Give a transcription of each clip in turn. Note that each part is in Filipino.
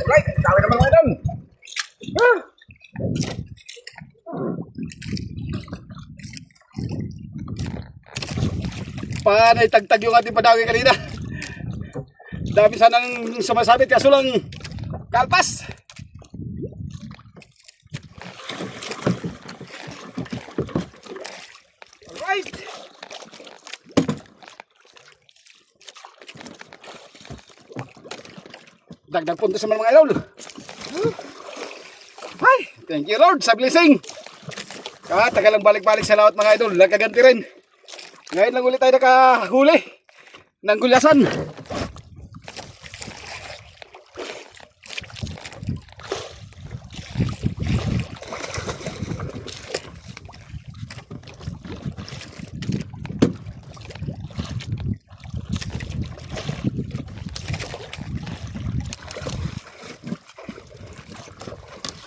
Right, dami naman mga idol. Ah. Panay tagtag yung ating padawi kanina. Dami sanang sumasabit kaso lang kalpas. Alright. Dagdag puntos naman mga idol. Ay, thank you Lord sa blessing. Tagal lang balik-balik sa lahat mga idol. Nagkaganti rin. Ngayon lang ulit tayo nakahuli ng gulyasan.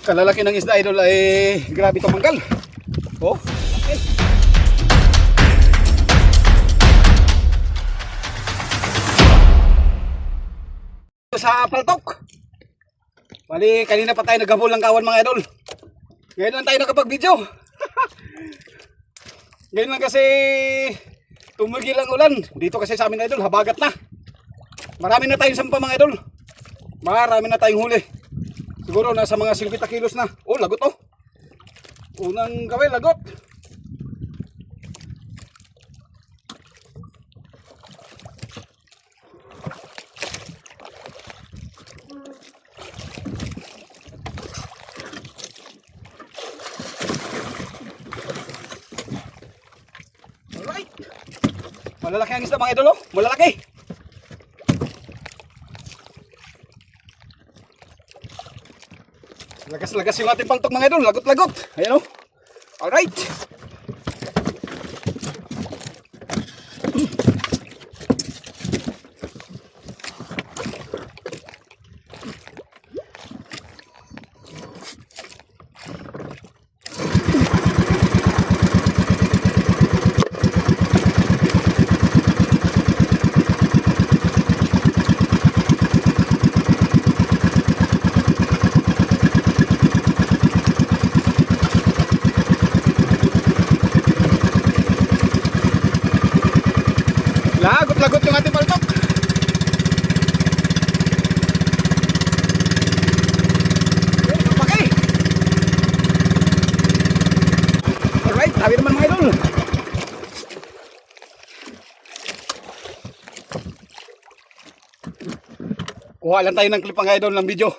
Kalalaki ng isda idol ay grabe itong manggal. Oh, okay. Sa paltok. Bali, kanina pa tayo naghabol ng kawan mga idol. Ngayon lang tayo nakapag-video. Ngayon lang kasi tumigil ang ulan. Dito kasi sa amin idol, habagat na. Marami na tayong sampa mga idol. Marami na tayong huli. Siguro nasa mga 50 kilos na. Oh, lagot oh. Unang gawin, lagot. Alright. Malalaki ang isda mga idol oh. Malalaki. Lagas-lagas yung ating paltok mga idol. Lagot-lagot. Ayan o. Alright. Lagot-lagot yung ating paltok. Okay. Alright, tabi naman mga idol. Kuha lang tayo ng clip mga idol ng video.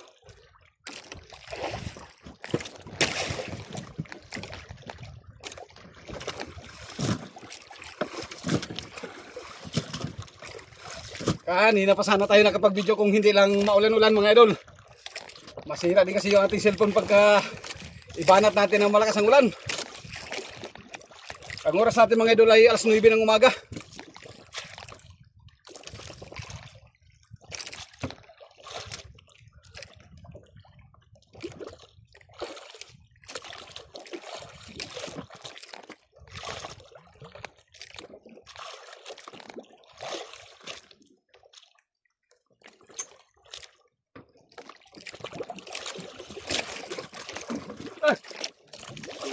Kanina pa sana tayo nakapag-video kung hindi lang maulan-ulan mga idol. Masira din kasi yung ating cellphone pagka ibanat natin ng malakas ang ulan. Ang oras natin mga idol ay alas 9 ng umaga.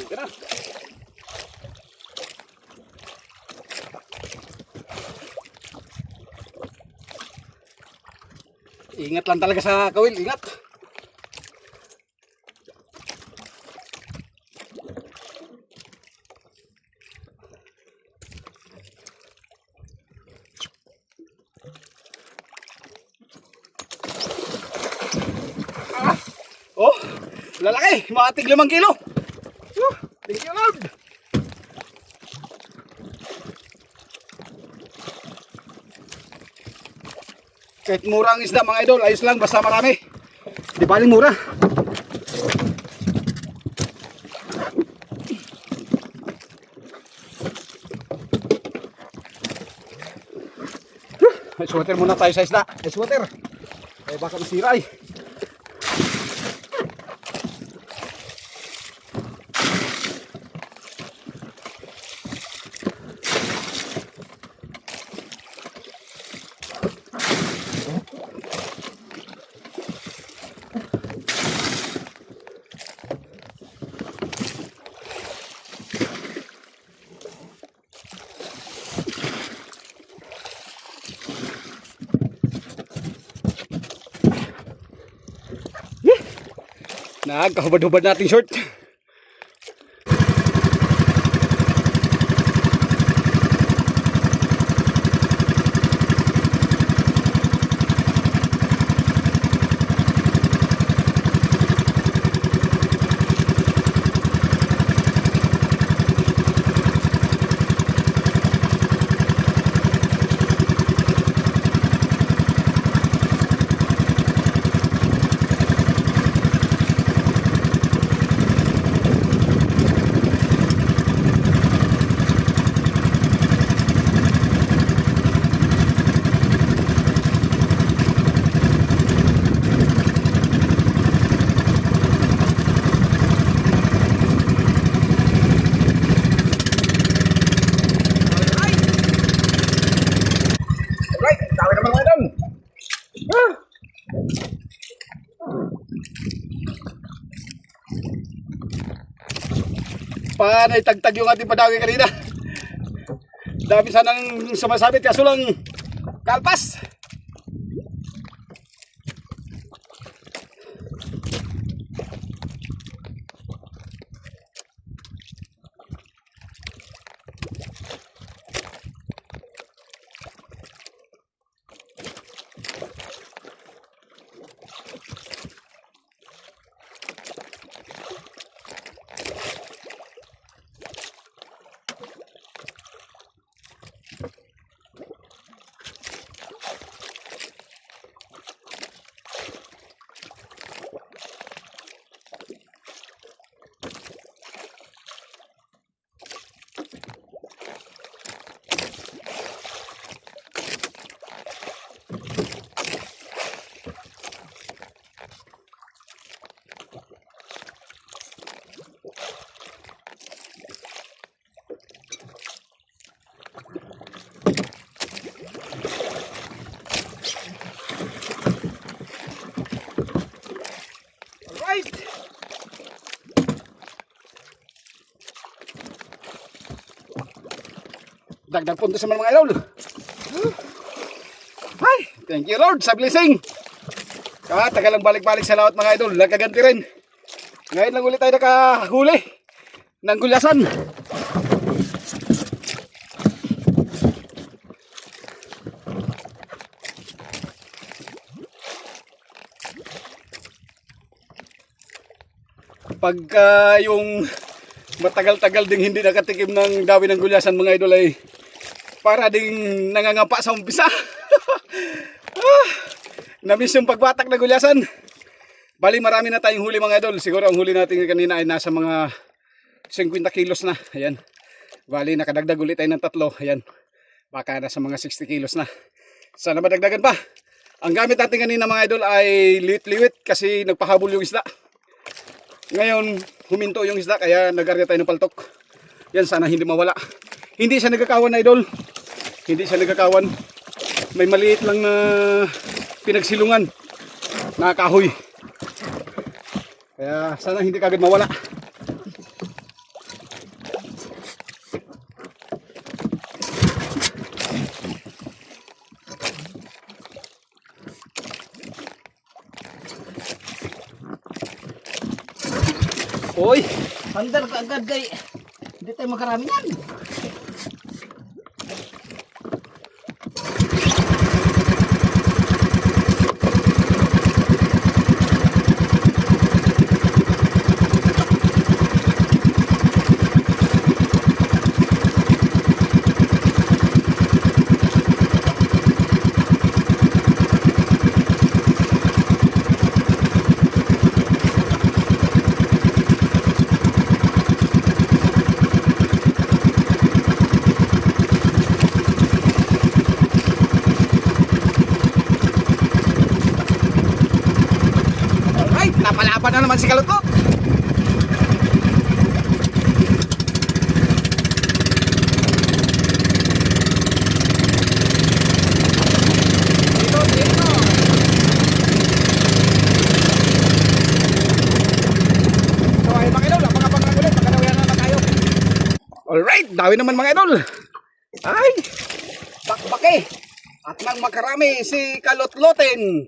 Tira. Ingat lang talaga sa kawil, ingat. Oh, lalaki, mga tig 5 kilo. Thank you Lord. Kahit mura ang isda mga idol, ayos lang basta marami. Di baling mura. Ice water muna tayo sa isda. Ice water. Eh baka masira eh. Nagkahubad-hubad nating short. Right, dami naman mga idol. Ah! Panay tagtag yung ating padawi kanina. Dami sanang sumasabit kaso lang kalpas. Alright. Dagdag punto sa mga idol. Ay, thank you Lord sa blessing. Tagal lang balik-balik sa lahat mga idol. Nagkaganti rin. Ngayon lang ulit tayo nakahuli ng gulyasan. Pagka yung matagal-tagal ding hindi nakatikim ng dawi ng gulyasan mga idol ay para ding nangangapa sa umpisa. Namiss yung pagbatak na gulyasan. Bali marami na tayong huli mga idol. Siguro ang huli natin kanina ay nasa mga 50 kilos na. Ayan. Bali nakadagdag ulit tayo ng 3. Ayan. Baka nasa mga 60 kilos na. Sana madagdagan pa. Ang gamit natin kanina mga idol ay liwit-liwit kasi nagpahabol yung isda. Ngayon huminto yung isda kaya nag-arya tayo ng paltok. Yan sana hindi mawala. Hindi siya nagkakawan idol. Hindi siya nagkakawan. May maliit lang na pinagsilungan na kahoy. Kaya sana hindi kagad mawala. Oy, handal ka agad kay hindi tayo makarami yan. Napalaban na naman si Kalutok. Dito. So ay mga idol, napakapanglang ulit. Magkadawihan na tayo. Alright, dawi naman mga idol. Ay, bakbake. At nang makarami si Kalotloten.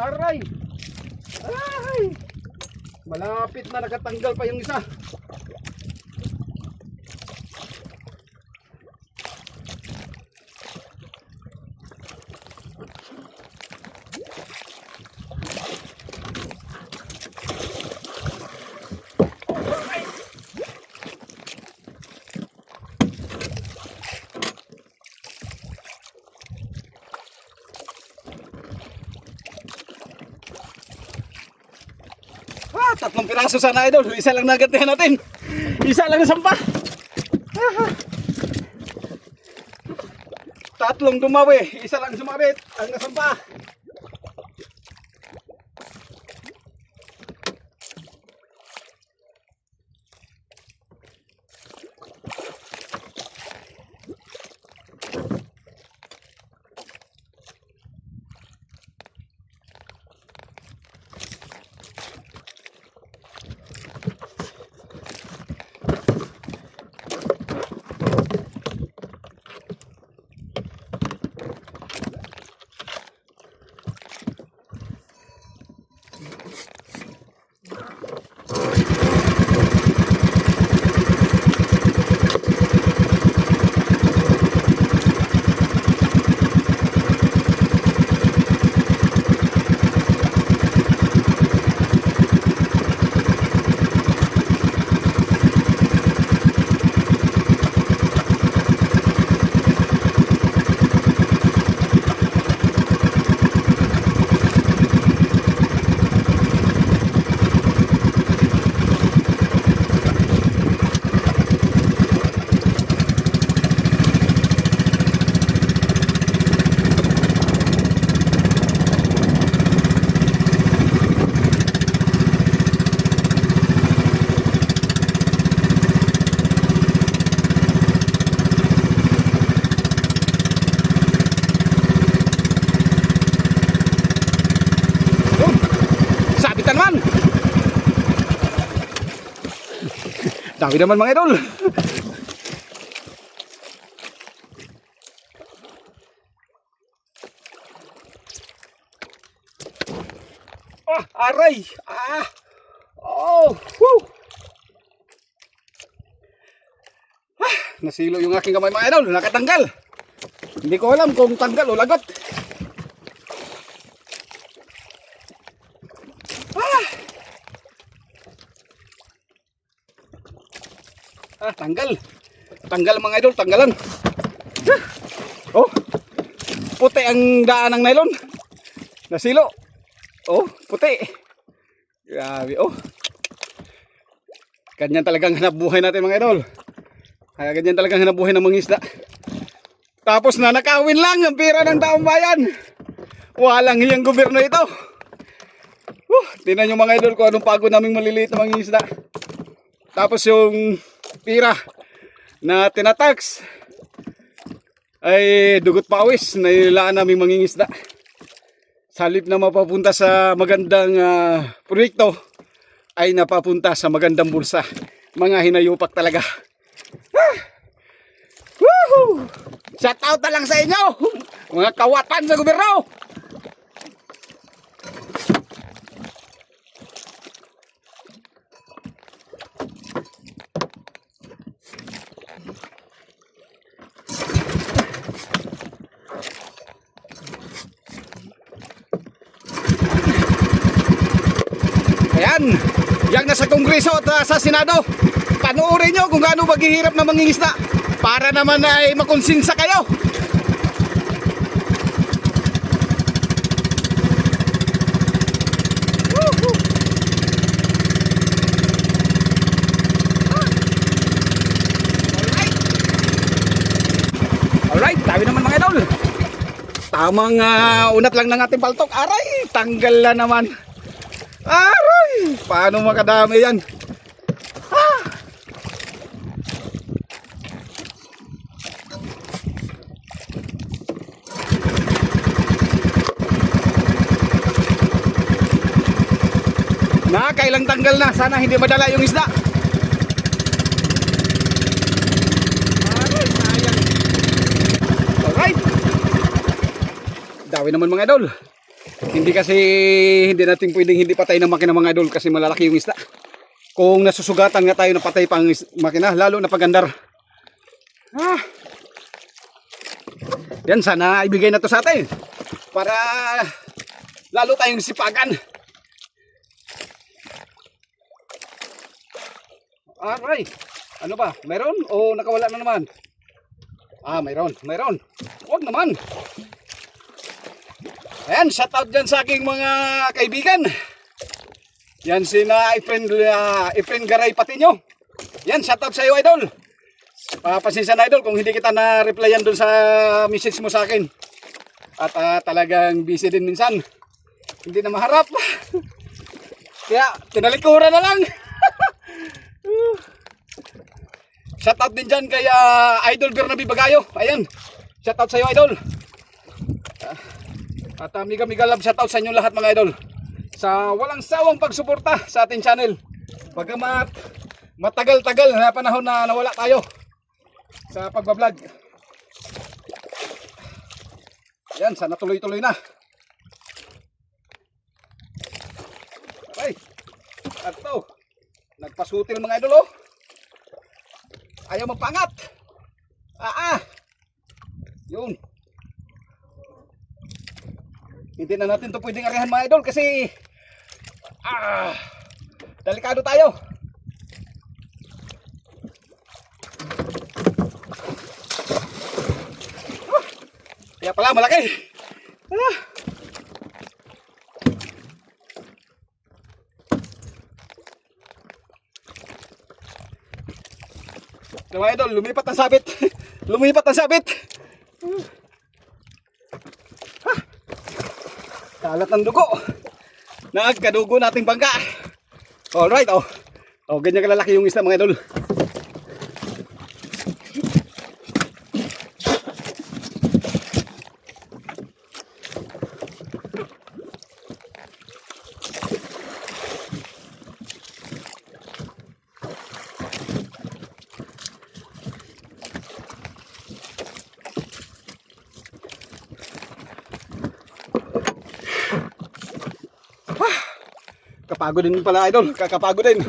Aray! Ay! Malapit na, nakatanggal pa yung isa. Tatlong piraso sana idol, isa lang nagantihan natin. Isa lang nasampa. Tatlong dumawi, isa lang sumabit ang nasampa. Dami naman mga idol. Aray. Oh. Woo. Nasilo yung aking kamay mga idol. Nakatanggal. Hindi ko alam kung tanggal o lagot. Tanggal. Tanggal mga idol, tanggalan. Oh. Puti ang daan ng nylon. Nasilo. Oh, puti. Grabe, oh. Ganyan talagang hanap buhay natin mga idol. Kaya ganyan talagang hanap buhay ng mga isda. Tapos na nakawin lang ang pera ng taong bayan. Walang hiyang gobyerno ito. Tingnan nyo mga idol kung anong pagod naming maliliit na mga isda. Tapos yung pira na tinatax ay dugot pawis na nilaan naming mangingisda. Salip na mapapunta sa magandang proyekto ay napapunta sa magandang bulsa. Mga hinayupak talaga. Woohoo! Shout out na lang sa inyo mga kawatan sa gobyerno. Ayan, yang nasa Kongreso at sa Senado, panoorin nyo kung gaano maghihirap na mangingisda para naman ay makonsinsa kayo. Alright, dami naman mga idol. Tamang unat lang ng ating paltok. Aray, tanggal na naman. Aray! Paano makadami yan? Kailang tanggal na. Sana hindi madala yung isda. Aray, sayang. Alright. Dami naman mga idol. Hindi kasi hindi natin pwedeng hindi patay ng makina mga idol kasi malalaki yung isda. Kung nasusugatan nga tayo na patay pang makina, lalo na pagandar. Yan, sana ibigay na to sa atin para lalo tayong sipagan. Alright. Ano ba? Meron? O nakawala na naman? Mayroon. Huwag naman. Ayan, shout out dyan sa aking mga kaibigan. Yan sina Efren Garay Patinyo. Yan, shout out sa iyo, idol. Pasensya na, idol, kung hindi kita na-replyan dun sa message mo sa akin. At talagang busy din minsan. Hindi na maharap. Kaya, tinalikuran na lang. Shoutout din dyan kay Idol Bernabe Bagayo. Ayan, shoutout sa iyo, idol. At miga love shoutout sa inyo lahat mga idol. Sa walang sawang pagsuporta sa ating channel. Bagamat matagal-tagal na panahon na nawala tayo sa pagbablog. Ayan, sana tuloy-tuloy na. Okay. At to, nagpasutil mga idol, oh. Ayaw magpangat. Yun. Hindi na natin to pwedeng arihan mga idol kasi delikado tayo. Kaya pala malaki. Mga idol, lumipat ang sabit. Lumipat ang sabit. Kalat ng dugo. Nagkadugo nating bangka. Alright, oh. Oh, ganyan kalalaki yung isda mga idol. Kapagod din pala idol, kakapagod din.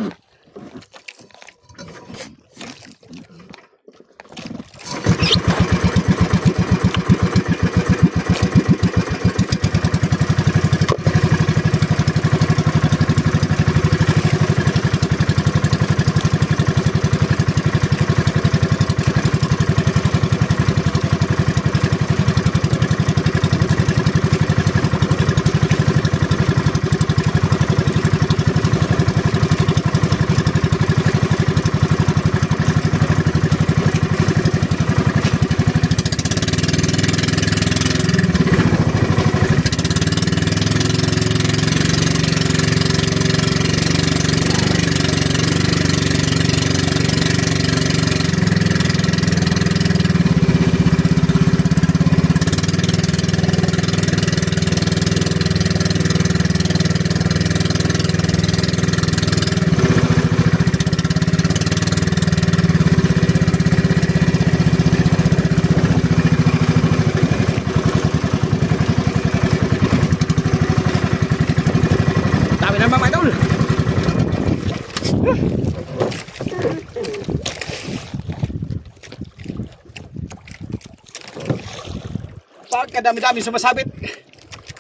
Pagkadami-dami sumasabit,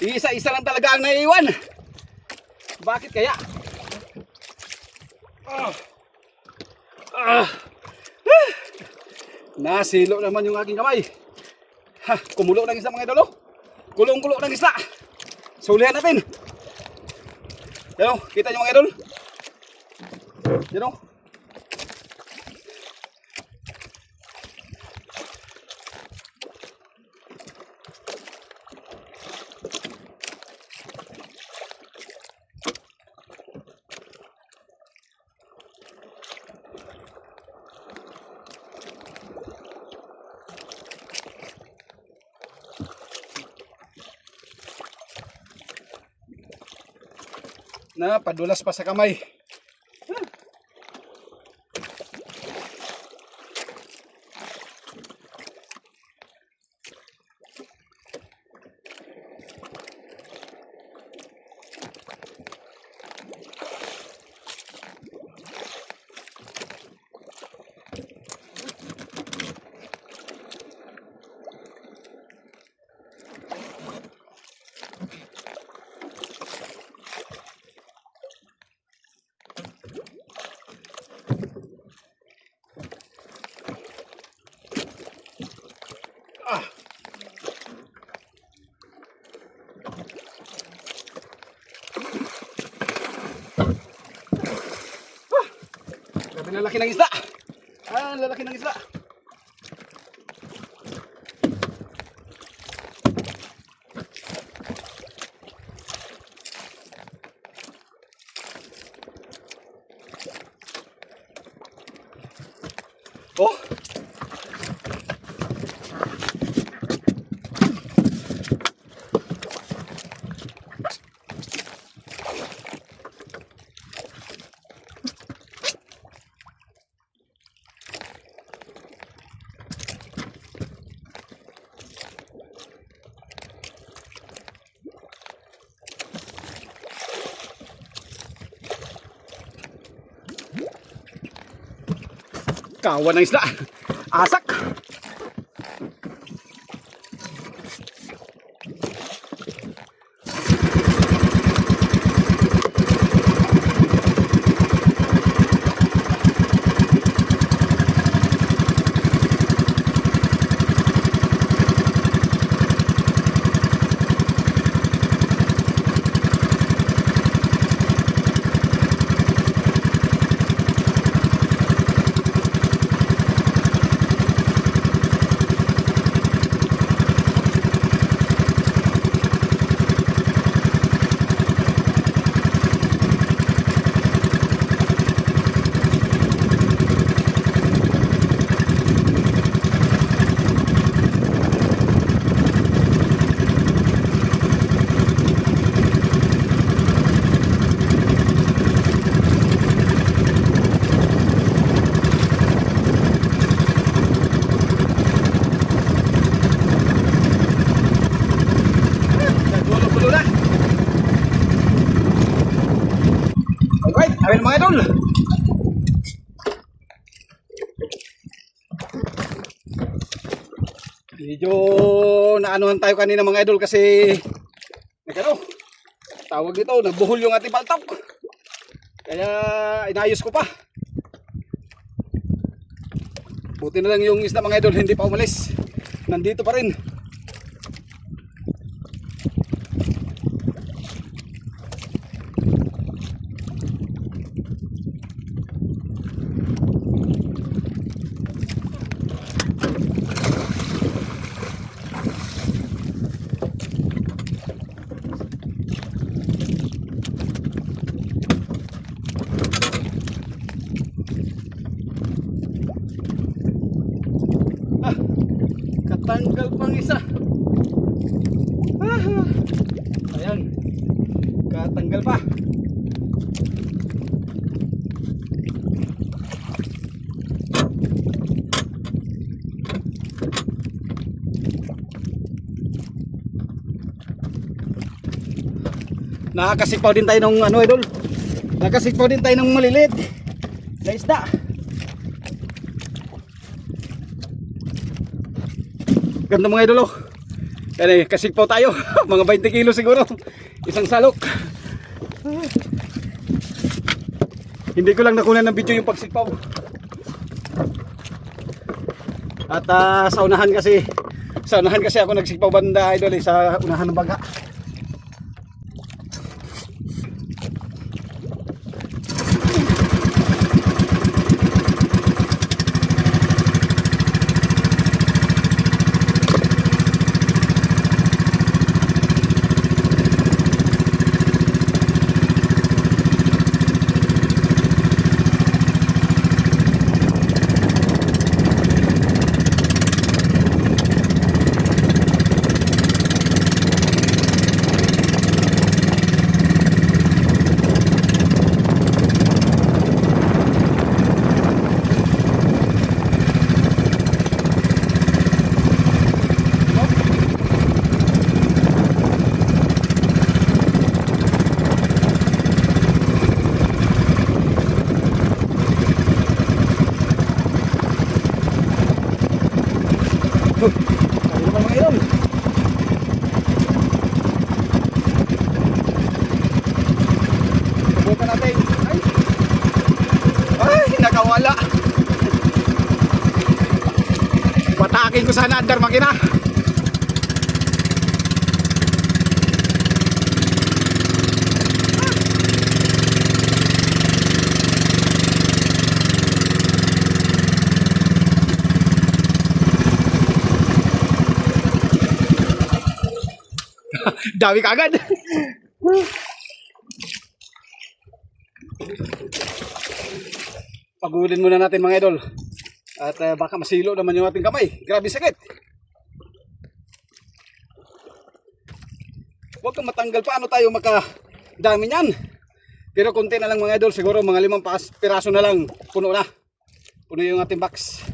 isa-isa lang talaga ang naiiwan. Bakit kaya? Nasilo naman yung aking kamay. Kumulo ng isda mga idolo. Kulong-kulo ng isda. Sulihan natin. Yan o, kita nyo mga idol. Yan o. Na padulas pa sa kamay. Grabe na laki ng isda. Ah, lalaki ng isda. Oh. Kawan ng isda. Asak. Ayun mga idol. Medyo naanuhan tayo kanina mga idol kasi nagano, tawag dito, nagbuhol yung ating paltok. Kaya inayos ko pa. Buti na lang yung isda mga idol hindi pa umalis. Nandito pa rin. Katanggal pang isa. Ayan. Katanggal pa. Nakakasipaw din tayo ng ano idol. Nakakasipaw din tayo ng maliliit na isda. Ganda mga idol oh. Yan eh, kasigpaw tayo. Mga 20 kilo siguro. Isang salok. Hindi ko lang nakunan ng video yung pagsigpaw. At sa unahan kasi ako nagsigpaw banda idol eh, sa unahan ng baga. Subukan natin. Ay, nakawala. Patakin ko sana andar makina. Dami kagad. Pagulin muna natin mga idol. At baka masilo naman yung ating kamay. Grabe sakit. Huwag kang matanggal. Paano tayo makadami niyan? Pero konti na lang mga idol. Siguro mga 5 piraso na lang. Puno na. Puno yung ating box.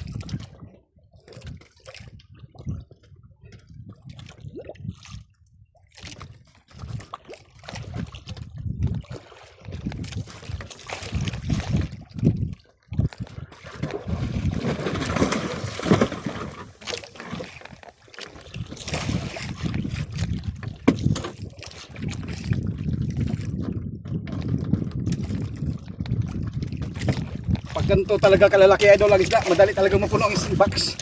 Pag ganito talaga kalalaki idol ang isda, madali talaga mapuno ang box.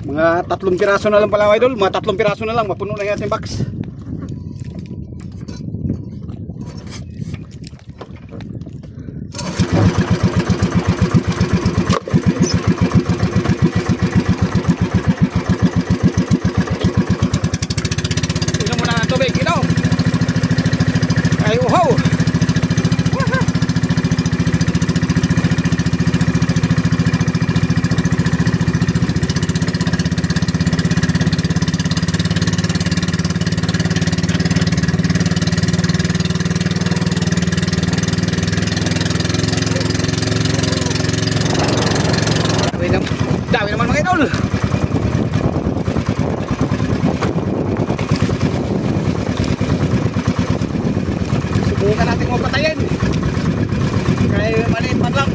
Mga 3 piraso na lang pala idol, mga 3 piraso na lang mapuno na yung ating box. Dami naman mga idol. Subukan natin mapatayin. Kaya maliit man lang.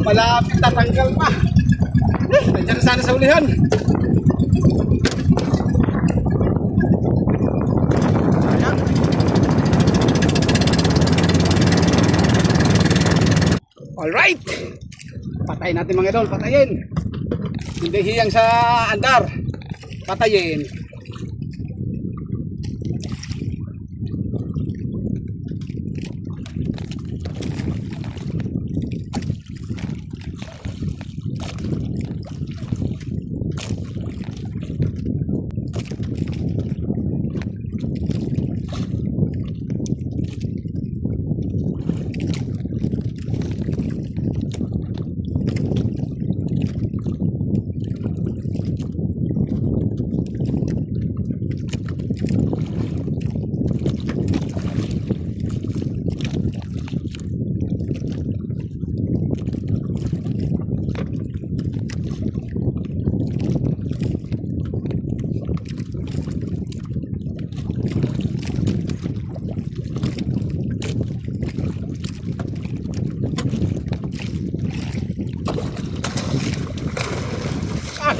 Malapit na tanggal pa. Nandiyan sana sa ulihan. Ayan. Alright. Patayin natin mga idol. Patayin. Hindi hiyang sa andar. Patayin.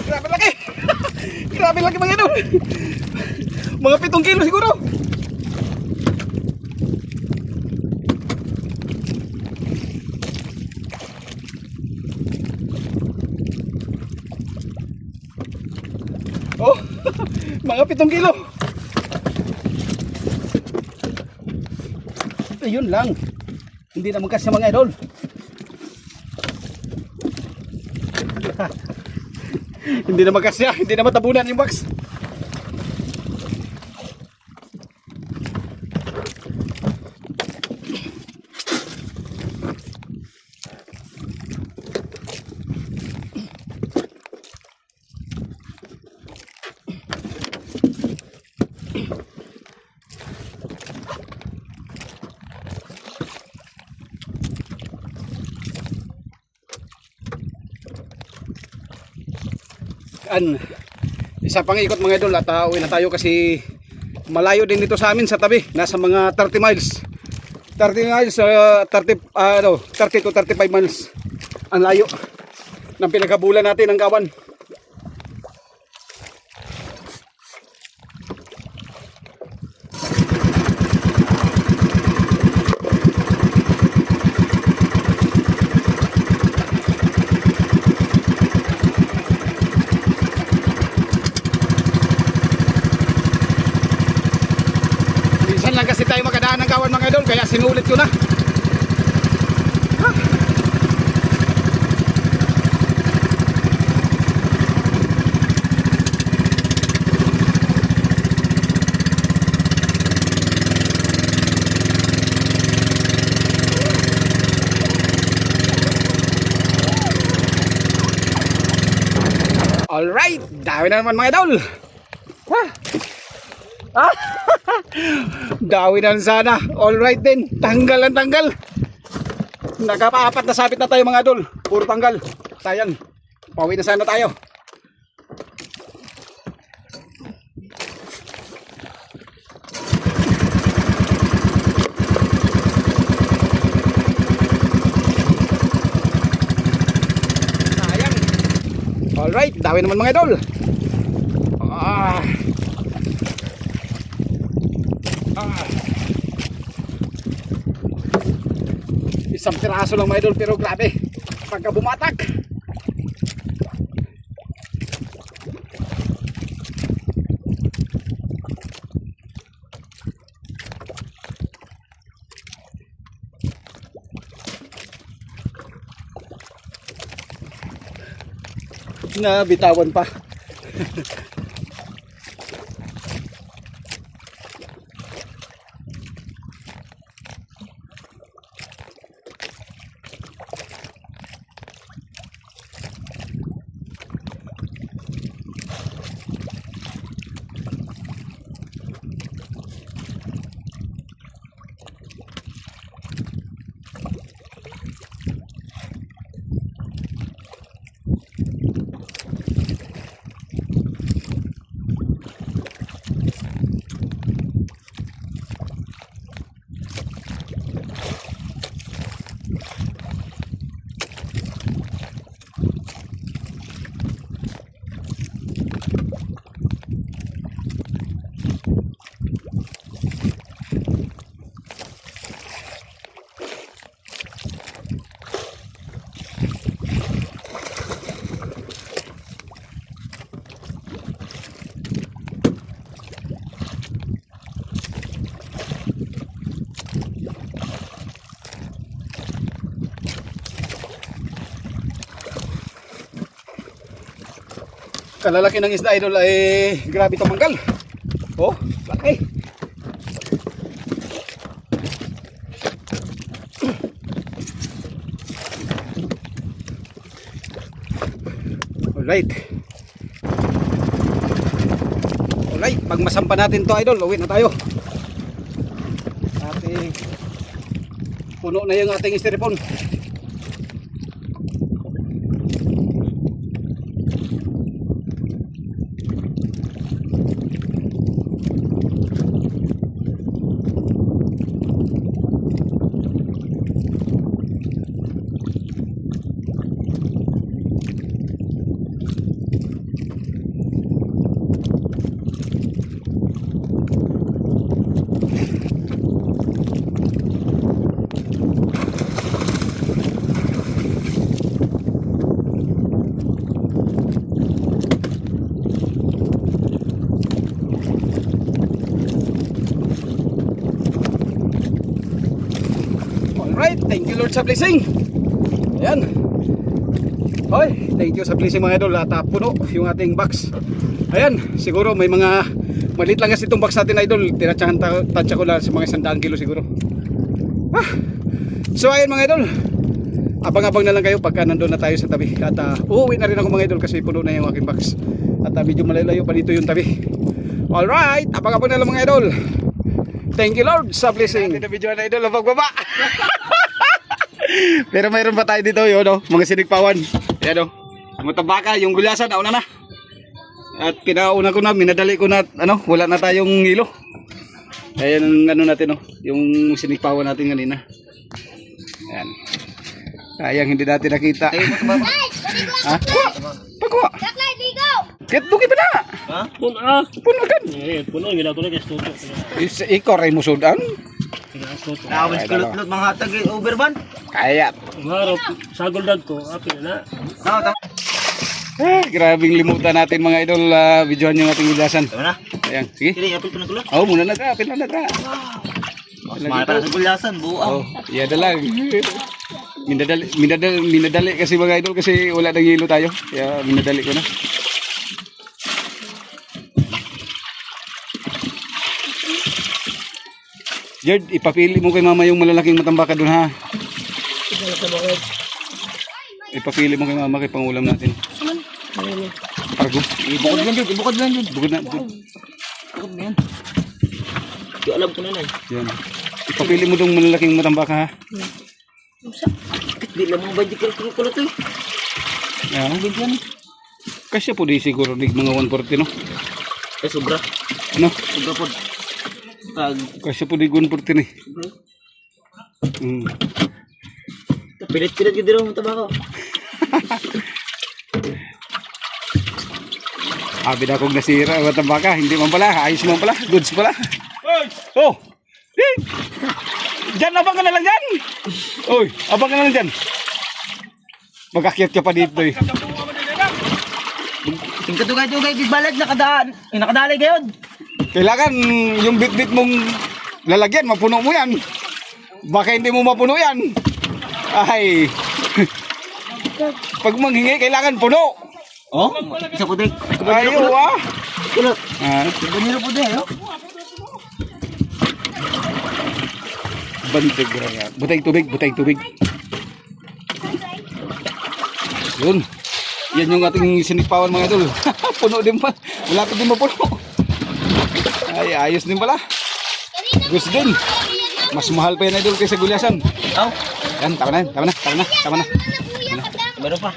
Grabe laki. Grabe laki mga idol. Mga 7 kilo siguro. Oh, mga 7 kilo. Ayun lang. Hindi na magkasya mga idol. Hindi na magkasya, hindi na matabunan yung box. Isa pang ikot mga idol at uwi na tayo kasi malayo din dito sa amin sa tabi. Nasa mga 30 miles. 30 miles, 30 to 35 miles. Ang layo ng pinaghabulan natin ng kawan. Lang kasi tayo makadaan ng kawan mga idol, kaya sinulit ko na. Alright, dami na naman mga idol. Dawi na sana. Alright din. Tanggal ang tanggal. Nakapaapat na sapit na tayo mga idol. Puro tanggal. Sayang. Pauwi na sana tayo. Sayang. Alright. Dawi naman mga idol. Isang piraso lang mga idol pero grabe pagka bumatak. Na bitawan pa. Kalalaki ng isda idol ay grabe tumanggal. Oh, laki. Alright. Alright, pag masampa natin to idol, uwi na tayo. Ating puno na yung ating styrofoam. Alright, thank you Lord sa blessing. Ayan. Hoy, thank you sa blessing mga idol. At puno yung ating box. Ayan, siguro may mga maliit lang kasi itong box natin idol. Tansya ko lang sa mga 100 kilo siguro. So ayun mga idol, abang-abang na lang kayo pagka nandun na tayo sa tabi. At uuwi na rin ako mga idol kasi puno na yung aking box. At medyo malayo pa dito yung tabi. Alright, abang-abang na lang mga idol. Thank you Lord sa blessing. Ito video na idol, pagbaba. Pero mayroon pa tayo dito yun, no? Mga sinigpawan. Ayan o, mga tabaka, yung gulyasan, nauna na. At pinauna ko na, minadali ko na, wala na tayong hilo. Ayan ang natin, yung sinikpawan natin kanina. Ayan. Sayang hindi natin nakita. Ha? Pagkuha. Kahit buki pa na. Ha? Puno agad. Puno, gila ko na kaya stuto. Ikaw rin mo sudan. Nakawin sa kulot-kulot mga hatag overban. Kaya. Marap, sagol dag ko, apil na. Grabing limutan natin mga idol. Videohan yung ating gulasan. Tama na. Ayan, sige. Sige, apil pa ng kulot. Muna na ka. Apil na ka. Mas mahal para sa gulasan, buang. Iya lang. Minadali kasi mga idol kasi wala nang hilo tayo. Kaya minadali ko na. Jerd, ipapili mo kay mama yung malalaking matambaka doon ha. Ipapili mo kay mama kay pangulam natin. Argo. Ibukod lang dyan, ibukod lang dyan. Bukod na. Ibukod na yan. Di alam ko na na. Yan. Ipapili mo dong malalaking matambaka ha. Di lang mga budget ko kulot eh. Yan. Kasi po di siguro di mga 140 no. Eh, sobra. Ano? Sobra po. Kasi po di 140 ni. Pilit-pilit ka din ang tabako. Abi na akong nasira ang matambaka. Hindi man pala. Ayos man pala. Goods pala. Oh! Diyan, abang ka na lang dyan! Uy, abang ka na lang dyan. Mag-akyat ka pa dito eh. Yung katugay-tugay, bibalag, nakadalay kayo. Kailangan yung bit-bit mong lalagyan, mapuno mo yan. Baka hindi mo mapuno yan. Ay. Pag manghingi, kailangan puno. Oh, isa po din. Ayaw ah. Kulot. Baniro po din, Bantig raya. Butay tubig. Yun. Yan yung ating sinipawan mga idol. Puno din pa. Wala pa din mapuno. Ay, ayos din pala. Gusto din. Mas mahal pa yan idol kaysa gulyasan. Oh. Yan, tama na. Meron pa.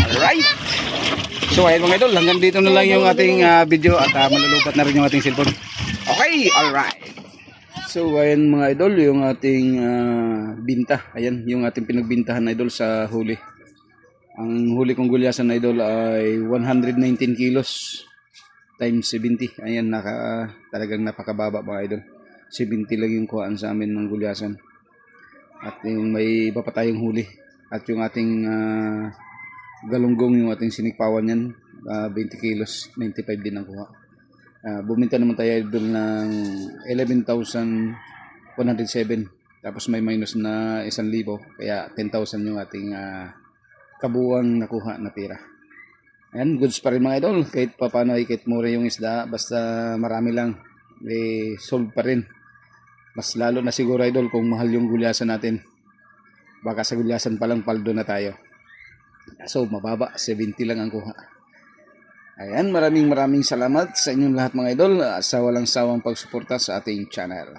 Alright. So ayun mga idol, hanggang dito na lang yung ating video at malulupat na rin yung ating cellphone. Okay, alright. So ayan mga idol, yung ating binta. Ayan, yung ating pinagbintahan na idol sa huli. Ang huli kong gulyasan na idol ay 119 kilos times 70. Ayan, talagang napakababa mga idol. 70 lang yung kuhaan sa amin ng gulyasan. At yung may iba pa tayong huli. At yung ating galunggong, yung ating sinikpawan yan, 20 kilos, 95 din ang kuha. Buminta naman tayo idol ng 11,107. Tapos may minus na 1,000. Kaya 10,000 yung ating kabuuang nakuha na pera. Ayan, goods pa rin mga idol. Kahit paano ay kahit mura yung isda, basta marami lang, solve pa rin. Mas lalo na siguro idol kung mahal yung gulyasan natin. Baka sa gulyasan pa lang paldo na tayo. So mababa, 70 lang ang kuha. Ayan, maraming salamat sa inyong lahat mga idol sa walang sawang pagsuporta sa ating channel.